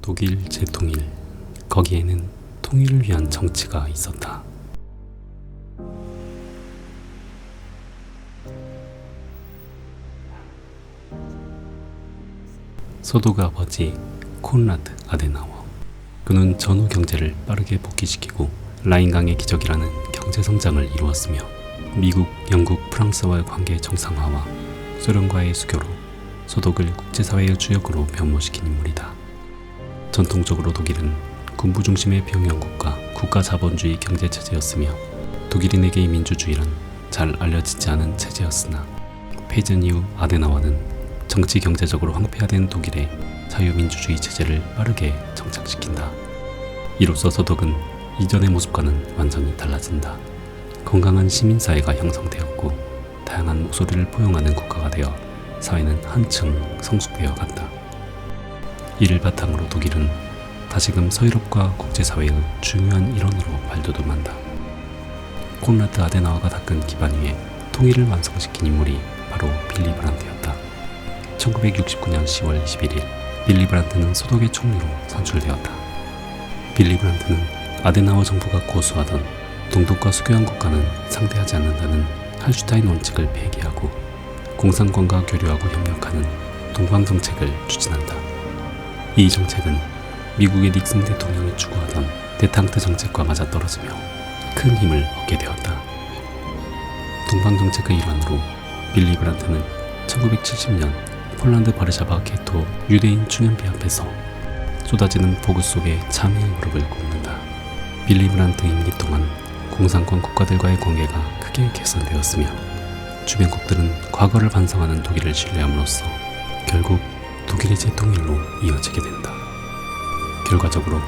독일 재통일, 거기에는 통일을 위한 정치가 있었다. 소독 아버지 콘라드 아데나워. 그는 전후 경제를 빠르게 복귀시키고 라인강의 기적이라는 경제 성장을 이루었으며 미국, 영국, 프랑스와의 관계 정상화와 소련과의 수교로 소독을 국제사회의 주역으로 변모시킨 인물이다. 전통적으로 독일은 군부 중심의 병영국가, 국가 자본주의 경제 체제였으며 독일인에게 민주주의란 잘 알려지지 않은 체제였으나 폐전 이후 아데나워는 정치 경제적으로 황폐화된 독일의 자유민주주의 체제를 빠르게 정착시킨다. 이로써 소독은 이전의 모습과는 완전히 달라진다. 건강한 시민사회가 형성되었고 다양한 목소리를 포용하는 국가가 되어 사회는 한층 성숙되어 간다. 이를 바탕으로 독일은 다시금 서유럽과 국제사회의 중요한 일원으로 발돋움한다. 콘라드 아데나워가 닦은 기반 위에 통일을 완성시킨 인물이 바로 빌리 브란트였다. 1969년 10월 21일 빌리 브란트는 소독의 총리로 선출되었다. 빌리 브란트는 아데나워 정부가 고수하던 동독과 수교한 국가는 상대하지 않는다는 할슈타인 원칙을 폐기하고 공산권과 교류하고 협력하는 동방정책을 추진한다. 이 정책은 미국의 닉슨 대통령이 추구하던 대탕트 정책과 맞아떨어지며 큰 힘을 얻게 되었다. 동방정책의 일환으로 빌리 브란트는 1970년 폴란드 바르샤바 게토 유대인 충연비 앞에서 쏟아지는 폭우 속에 참회의 무릎을 꿇는다. 빌리 브란트 임기 동안 공산권 국가들과의 관계가 크게 개선되었으며 주변국들은 과거를 반성하는 독일을 신뢰함으로써 결국 독일의 재통일로 이어지게 된다. 결과적으로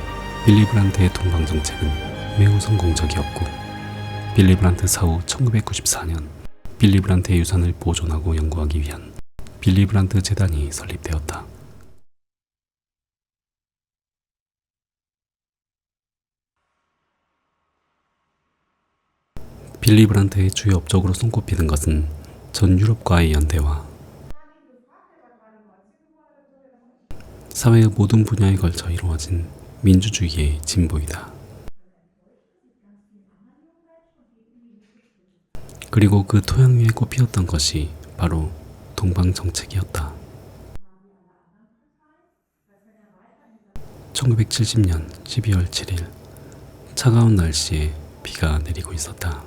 빌리 브란트의 동방정책은 매우 성공적이었고 빌리 브란트 사후 1994년 빌리 브란트의 유산을 보존하고 연구하기 위한 빌리 브란트 재단이 설립되었다. 빌리 브란트의 주요 업적으로 손꼽히는 것은 전 유럽과의 연대와 사회의 모든 분야에 걸쳐 이루어진 민주주의의 진보이다. 그리고 그 토양 위에 꽃피었던 것이 바로 동방정책이었다. 1970년 12월 7일 차가운 날씨에 비가 내리고 있었다.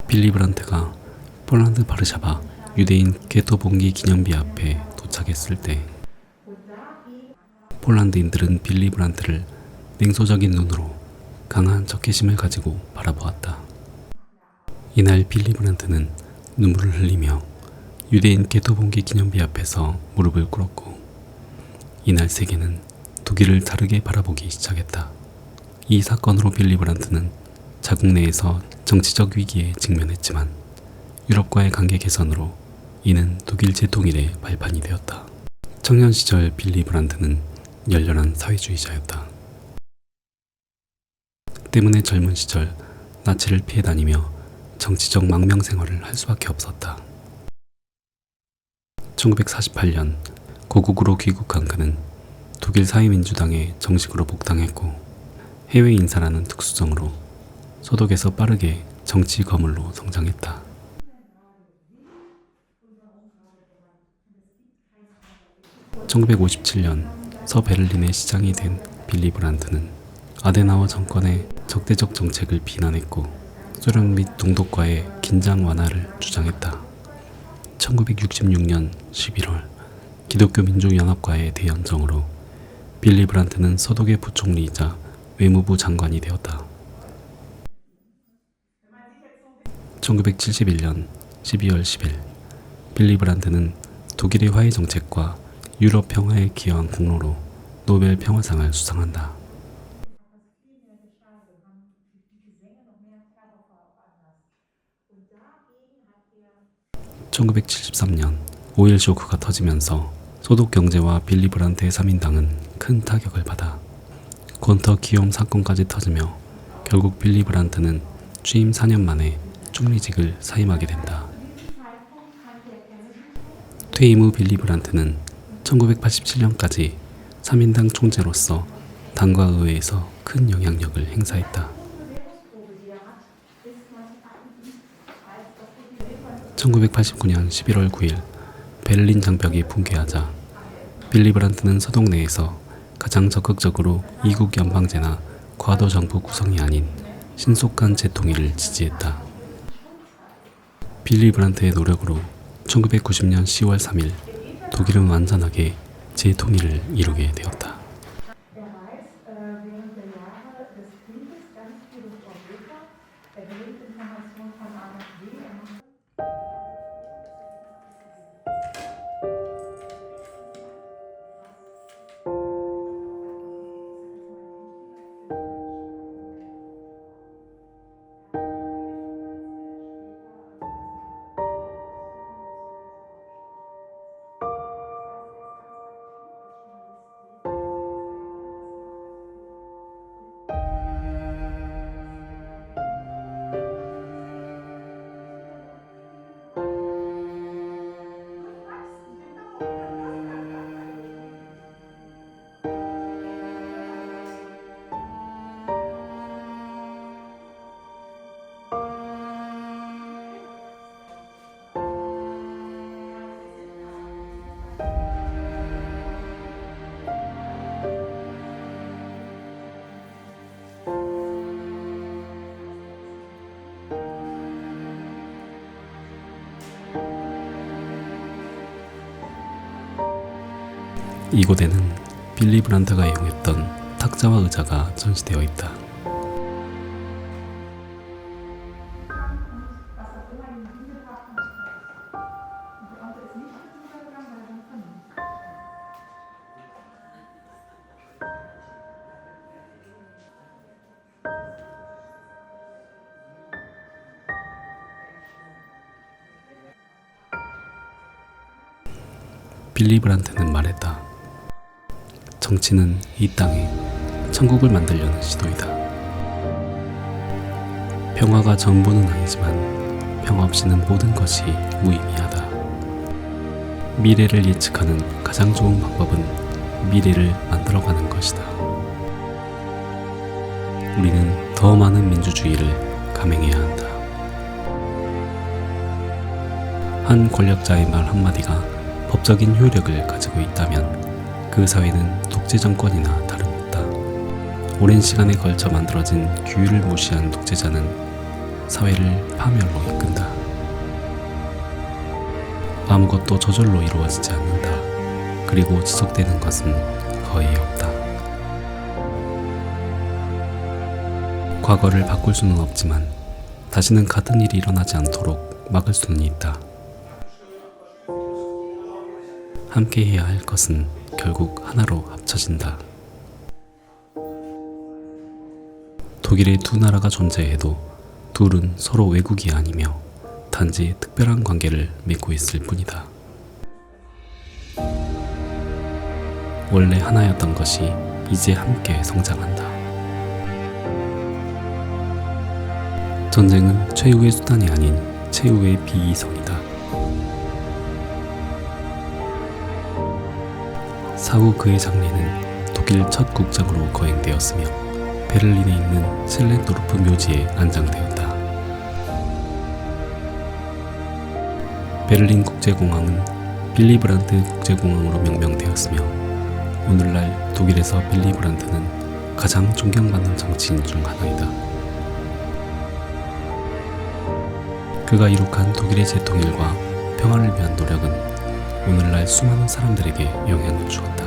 빌리 브란트가 폴란드 바르샤바 유대인 게토 봉기 기념비 앞에 도착했을 때 폴란드인들은 빌리 브란트를 냉소적인 눈으로 강한 적개심을 가지고 바라보았다. 이날 빌리 브란트는 눈물을 흘리며 유대인 게토 봉기 기념비 앞에서 무릎을 꿇었고 이날 세계는 독일을 다르게 바라보기 시작했다. 이 사건으로 빌리 브란트는 자국 내에서 정치적 위기에 직면했지만 유럽과의 관계 개선으로 이는 독일 재통일의 발판이 되었다. 청년 시절 빌리 브란트는 열렬한 사회주의자였다. 때문에 젊은 시절 나치를 피해 다니며 정치적 망명 생활을 할 수밖에 없었다. 1948년 고국으로 귀국한 그는 독일 사회민주당에 정식으로 복당했고 해외 인사라는 특수성으로 소독에서 빠르게 정치 거물로 성장했다. 1957년 서베를린의 시장이 된 빌리 브란트는 아데나워 정권의 적대적 정책을 비난했고 소련 및 동독과의 긴장 완화를 주장했다. 1966년 11월 기독교 민족연합과의 대연정으로 빌리 브란트는 서독의 부총리이자 외무부 장관이 되었다. 1971년 12월 10일 빌리 브란트는 독일의 화해 정책과 유럽 평화에 기여한 공로로 노벨 평화상을 수상한다. 1973년 오일 쇼크가 터지면서 소독 경제와 빌리 브란트의 3인당은 큰 타격을 받아 곤터 기욤 사건까지 터지며 결국 빌리 브란트는 취임 4년 만에 총리직을 사임하게 된다. 퇴임 후 빌리 브란트는 1987년까지 3인당 총재로서 당과 의회에서 큰 영향력을 행사했다. 1989년 11월 9일 베를린 장벽이 붕괴하자 빌리 브란트는 서동 내에서 가장 적극적으로 이국 연방제나 과도 정부 구성이 아닌 신속한 재통일을 지지했다. 빌리 브란트의 노력으로 1990년 10월 3일 독일은 완전하게 재통일을 이루게 되었다. 이곳에는 빌리 브란트가 이용했던 탁자와 의자가 전시되어 있다. 빌리 브란트는 말했다. 정치는 이 땅에 천국을 만들려는 시도이다. 평화가 전부는 아니지만 평화 없이는 모든 것이 무의미하다. 미래를 예측하는 가장 좋은 방법은 미래를 만들어가는 것이다. 우리는 더 많은 민주주의를 감행해야 한다. 한 권력자의 말 한마디가 법적인 효력을 가지고 있다면 그 사회는 독재 정권이나 다름없다. 오랜 시간에 걸쳐 만들어진 규율을 무시한 독재자는 사회를 파멸로 이끈다. 아무것도 저절로 이루어지지 않는다. 그리고 지속되는 것은 거의 없다. 과거를 바꿀 수는 없지만 다시는 같은 일이 일어나지 않도록 막을 수는 있다. 함께 해야 할 것은 결국 하나로 합쳐진다. 독일의 두 나라가 존재해도 둘은 서로 외국이 아니며 단지 특별한 관계를 맺고 있을 뿐이다. 원래 하나였던 것이 이제 함께 성장한다. 전쟁은 최후의 수단이 아닌 최후의 비이성이다. 사후 그의 장례는 독일 첫 국장으로 거행되었으며 베를린에 있는 셀렌도르프 묘지에 안장되었다. 베를린 국제공항은 빌리 브란트 국제공항으로 명명되었으며 오늘날 독일에서 빌리 브란트는 가장 존경받는 정치인 중 하나이다. 그가 이룩한 독일의 재통일과 평화를 위한 노력은 오늘날 수많은 사람들에게 영향을 주었다.